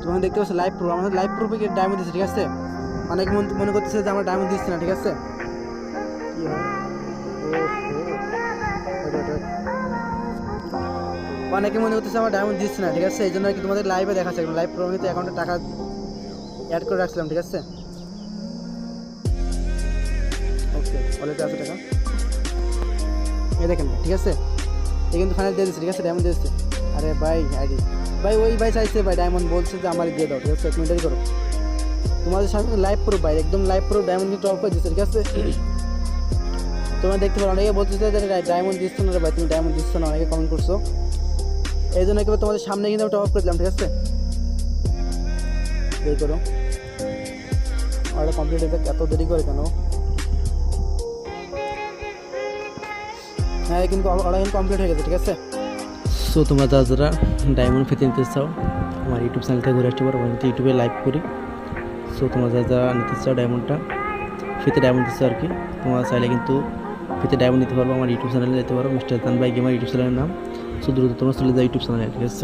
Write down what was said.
তোমরা দেখতে পাচ্ছ লাইভ প্রুফ, আমাদের লাইভ প্রুফে কি ডায়মন্ড দিচ্ছে, ঠিক আছে। অনেকে মনে করতেছে যে আমরা ডায়মন্ড দিচ্ছি না, ঠিক আছে। কি হয়, অনেকে মনে করতেছে আমরা ডায়মন্ড দিচ্ছি না, ঠিক আছে। এই জন্য আর কি তোমাদের লাইভে দেখাচ্ছে, লাইভ প্রুফে অ্যাকাউন্টে টাকা অ্যাড করে রাখছিলাম, ঠিক আছে। ওকে, অলরেডি আছে টাকা, এই দেখেন, ঠিক আছে। এই কিন্তু ফাইনাল দিয়ে দিচ্ছে, ঠিক আছে, ডায়মন্ড দিয়ে দিচ্ছে। আরে ভাই আইডি ভাই, ওই ভাই চাইছে ভাই ডায়মন্ড, বলছে যে আমার দিয়ে দাও, ঠিক আছে। কমেন্টারি করো, তোমাদের সামনে লাইভ প্রুফ ভাই, একদম লাইভ প্রুফ, ডায়মন্ড কিন্তু অফ করে দিচ্ছে, ঠিক আছে। তোমরা দেখতে পারো, অনেকে বলতেছে যে ডায়মন্ড দিচ্ছ না রে ভাই, তুমি ডায়মন্ড দিচ্ছ না, অনেকে কমেন্ট করছো। এই জন্য একেবারে তোমাদের সামনে কিন্তু আমি টপ আপ করে দিলাম, ঠিক আছে। বের করো, আর কমপ্লিট হতে এত দেরি করে কেন? হ্যাঁ, কিন্তু ওরা কিন্তু কমপ্লিট হয়ে গেছে, ঠিক আছে। সো তোমরা যারা ডায়মন্ড ফিতে নিতে চাও, আমার ইউটিউব চ্যানেলটা ঘুরে আসতে পারো, আমি ইউটিউবে লাইভ করি। সো তোমরা যারা নিতে চাও ডায়মন্ডটা, ফিতে ডায়মন্ড দিচ্ছ আর কি, তোমরা চাইলে কিন্তু ফিতে ডায়মন্ড নিতে পারবো। আমার ইউটিউব চ্যানেলে যেতে পারো, মিস্টার জান ভাই গেমার ইউটিউব চ্যানেলের নাম। সো দ্রুত তোমরা চলে যাও ইউটিউব চ্যানেলে, ঠিক আছে।